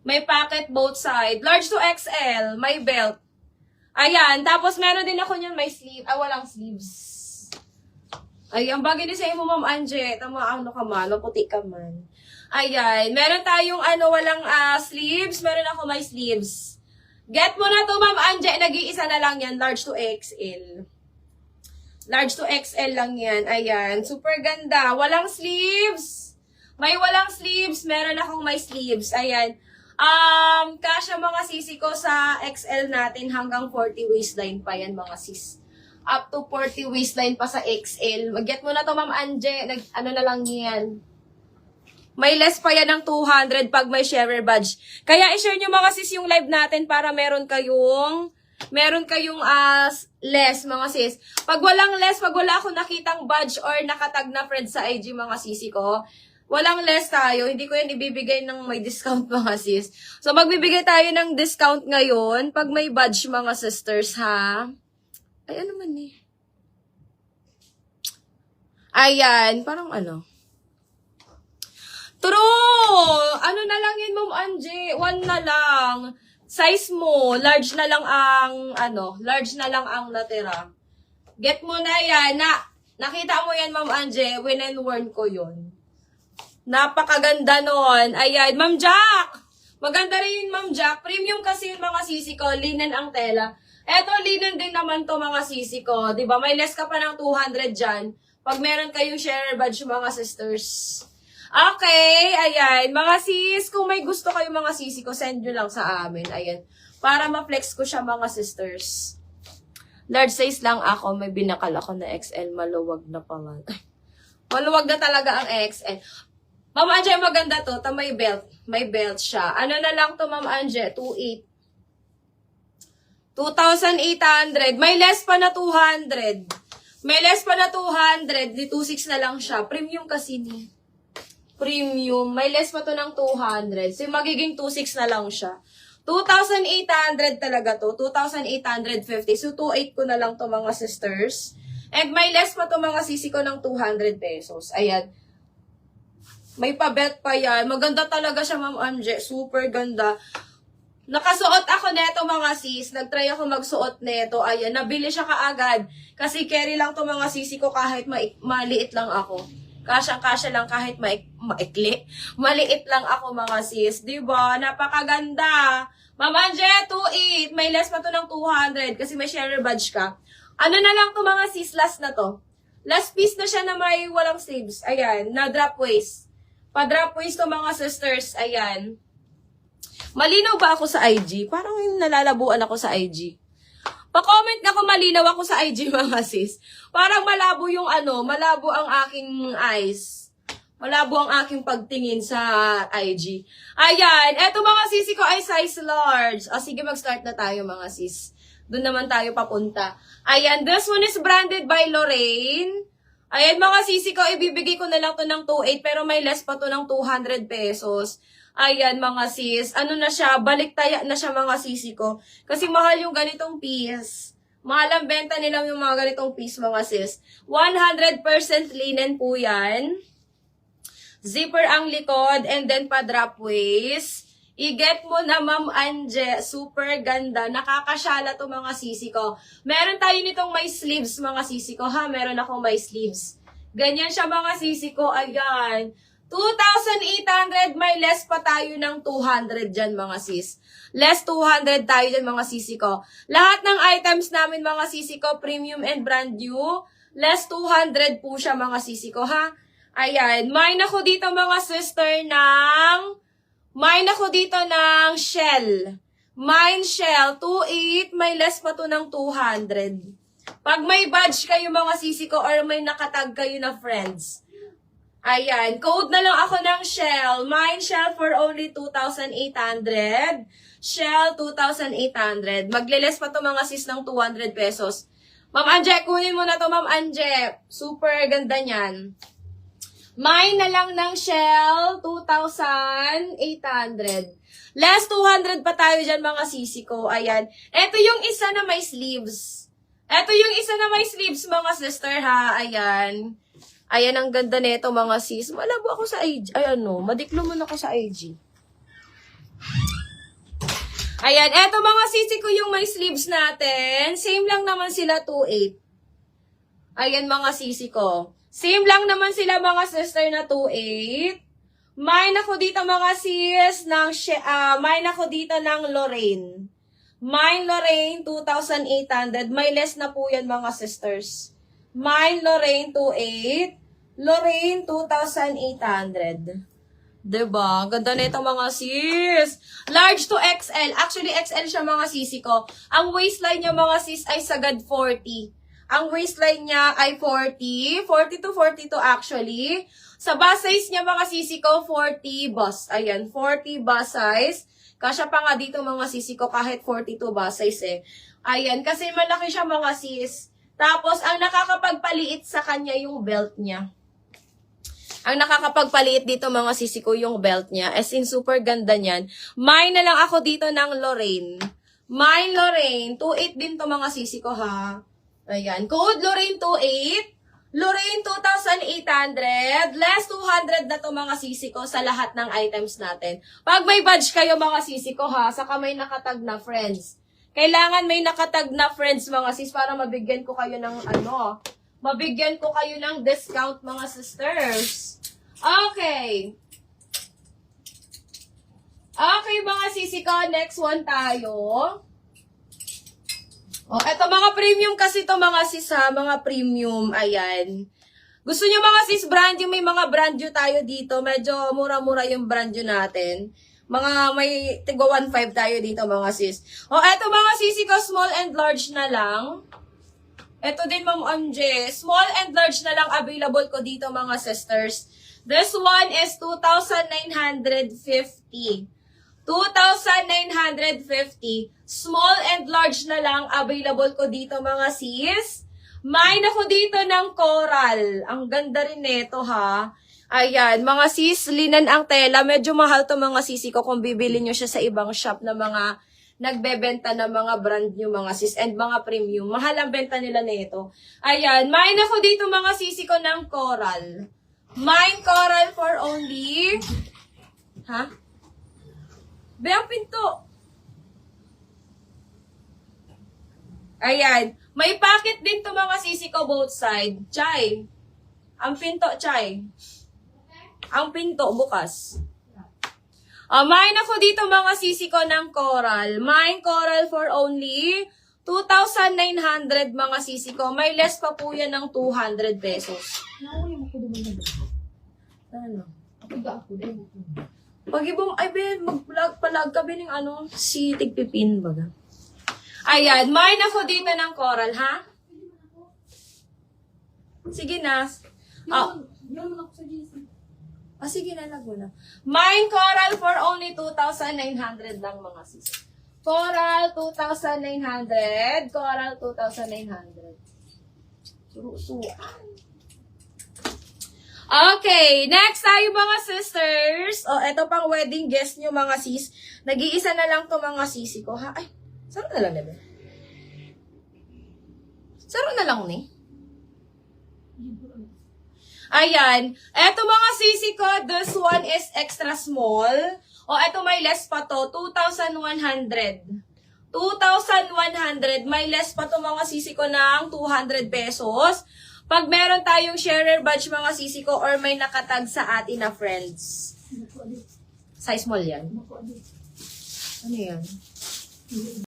May pocket both side. Large to XL. May belt. Ayan. Tapos meron din ako niyan may sleeve. Walang sleeves. Ay, ang bagay din sa mo, Ma'am Anje. Tama, ano ka man. Maputi ka man. Ayan. Meron tayong walang sleeves. Meron ako may sleeves. Get mo na to, Ma'am Anje. Nag-iisa na lang yan. Large to XL. Large to XL lang yan. Ayan. Super ganda. Walang sleeves. May walang sleeves. Meron akong may sleeves. Ayan. Kasya mga sisi ko sa XL natin hanggang 40 waistline pa yan mga sis. Up to 40 waistline pa sa XL. Mag-get mo na to, Ma'am Anje. Ano na lang yan. May less pa yan ng 200 pag may sharer badge. Kaya i-share nyo mga sis yung live natin para meron kayong less mga sis. Pag walang less, pag wala akong nakitang badge or nakatag na friend sa IG mga sisi ko, walang less tayo. Hindi ko yan ibibigay ng may discount mga sis. So magbibigay tayo ng discount ngayon pag may badge mga sisters ha. Ay ano man eh. Ayan, parang ano. True! Ano na lang yun, Ma'am Anje? 1 na lang. Size mo, large na lang ang natira. Get mo na yan. Nakita mo yan, Ma'am Anje. Win and worn ko yun. Napakaganda nun. Ayan, Ma'am Jack! Maganda rin yun, Ma'am Jack. Premium kasi yung mga sisi ko. Linen ang tela. Eto, linen din naman to mga sisi ko. Diba? May less ka pa ng 200 dyan. Pag meron kayong share badge mga sisters. Okay, ayan. Mga sis, kung may gusto kayo mga sisi ko, send nyo lang sa amin. Ayan. Para ma-flex ko siya mga sisters. Large size lang ako. May binakal ako na XL. Maluwag na pala. Maluwag na talaga ang XL. Ma'am Anje, maganda to. May belt. May belt siya. Ano na lang to, Ma'am Anje? 2,800. May less pa na 200. May less pa na 200. Di 2,600 na lang siya. Premium kasi ni. Premium. May less pa to ng 200. So, magiging 2,600 na lang siya. 2,800 talaga to. 2,850. So, 2,800 ko na lang to mga sisters. And may less pa to mga sisi ko ng 200 pesos. Ayan. May pa-belt pa yan. Maganda talaga siya, Ma'am Anje. Super ganda. Nakasuot ako neto mga sis. Nagtry ako magsuot neto. Ayan, nabili siya kaagad. Kasi carry lang to mga sisi ko kahit maliit lang ako. Kasyang-kasya lang kahit maikli. Maliit lang ako mga sis. Diba? Napakaganda. Ma'am Anje, 2,800. May less pa to ng 200 kasi may sharer badge ka. Ano na lang to mga sis? Last na to. Last piece na siya na may walang sleeves. Ayan, na drop waist. Pa-drop waist to mga sisters. Ayan. Malinaw ba ako sa IG? Parang yung nalalabuan ako sa IG. Pa-comment na kung malinaw ako sa IG mga sis. Parang malabo yung malabo ang aking eyes. Malabo ang aking pagtingin sa IG. Ayan, eto mga sisi ko ay size large. O sige, mag-start na tayo mga sis. Doon naman tayo papunta. Ayan, this one is branded by Lorraine. Ayan mga sisi ko, ibibigay ko na lang to ng 2,800 pero may less pa to ng 200 pesos. Ayan mga sis, ano na siya, baliktaya na siya mga sisi ko. Kasi mahal yung ganitong piece. Mahal ang benta nila yung mga ganitong piece mga sis. 100% linen po yan. Zipper ang likod and then pa-drop waist. I-get mo na Ma'am Anje, super ganda. Nakakasyala to mga sisi ko. Meron tayo nitong may sleeves mga sisi ko ha. Meron akong may sleeves. Ganyan siya mga sisi ko. Ayan. 2,800, may less pa tayo ng 200 dyan mga sis. Less 200 tayo dyan mga sisi ko. Lahat ng items namin mga sisi ko, premium and brand new. Less 200 po siya mga sisi ko ha. Ayan, mine ako dito mga sister ng shell. Mine shell, 2,800, may less pa to ng 200. Pag may badge kayo mga sisi ko or may nakatag kayo na friends. Ayan, code na lang ako ng Shell. Mine Shell for only 2,800. Shell, 2,800. Magliles pa to mga sis ng 200 pesos. Ma'am Anje, kunin mo na to Ma'am Anje. Super ganda niyan. Mine na lang ng Shell, 2,800. Last 200 pa tayo dyan mga sisi ko. Ayan. Ito yung isa na may sleeves. Ito yung isa na may sleeves mga sister ha. Ayan. Ayan ang ganda nito mga sis. Malabo ako sa IG. Ayan no. Madiklo mo ako sa IG. Ayan. Eto mga sisi ko yung may sleeves natin. Same lang naman sila 2,800. Ayan mga sisi ko. Same lang naman sila mga sister na 2,800. Mine ako dito mga sis ng mine ako dito ng Lorraine. Mine Lorraine 2,800. May less na po yan mga sisters. Mine Lorraine 2,800. Lorraine 2,800. Diba? Ganda na itong mga sis. Large to XL. Actually, XL siya mga sisi ko. Ang waistline niya mga sis ay sagad 40. Ang waistline niya ay 40. 40 to 42 actually. Sa bust size niya mga sisi ko, 40 bust. Ayan, 40 bust size. Kasya pa nga dito mga sisi ko kahit 42 bust size eh. Ayan, kasi malaki siya mga sis. Tapos, ang nakakapagpaliit sa kanya yung belt niya. Ang nakakapagpaliit dito mga sisi ko yung belt niya. As in, super ganda niyan. Mine na lang ako dito ng Lorraine. Mine Lorraine. 2,800 din to mga sisi ko ha. Ayan. Code Lorraine 2,800. Lorraine 2,800. Less 200 na to mga sisi ko sa lahat ng items natin. Pag may badge kayo mga sisi ko ha, saka may nakatag na friends. Kailangan may nakatag na friends mga sis para mabigyan ko kayo ng mabigyan ko kayo ng discount mga sisters. Okay. Okay mga sisi ko, next one tayo. Oh, eto mga premium kasi to mga sis ha, mga premium, ayan. Gusto nyo mga sis brand new, may mga brand new tayo dito. Medyo mura-mura yung brand new natin. May tigwa 1.5 tayo dito mga sis. Oh, eto mga sisi ko, small and large na lang. Eto din Ma'am MJ, small and large na lang available ko dito mga sisters. This one is 2,950. 2,950. Small and large na lang available ko dito mga sis. Mine ako dito ng coral. Ang ganda rin nito ha. Ayan, mga sis, linan ang tela. Medyo mahal to mga sisi ko kung bibili nyo siya sa ibang shop na mga nagbebenta na mga brand new mga sis and mga premium. Mahal ang benta nila nito. Ayan, mine ako dito mga sisi ko ng coral. Mine coral for only... Ha? Be, ang pinto. Ayan. May packet din to mga sisi ko both side. Chay. Ang pinto, Chay. Ang pinto, bukas. Mine ako dito mga sisi ko ng coral. Mine coral for only 2,900 mga sisi ko. May less pa po yan ng 200 pesos. Ano? Pag ibong, ay be, mag-palag ka ba ng si Tigpipin baga. Ayan, mine ako dito ng coral, ha? Sige na. Sige na, lag mo na. Mine coral for only 2,900 lang mga sis. Coral 2,900. Coral 2,900. Surusuan. Okay, next tayo mga sisters. Eto pang wedding guest nyo mga sis. Nag-iisa na lang to mga sisi ko, ha? Ay, saro na lang na ba? Saro na lang ni. Ayan. Eto mga sisi ko, this one is extra small. Eto may less pa to, 2,100. 2,100. May less pa to mga sisi ko ng 200 pesos. Pag meron tayong sharer badge mga sisi ko or may nakatag sa atin na friends. Size small yan. Ano yan?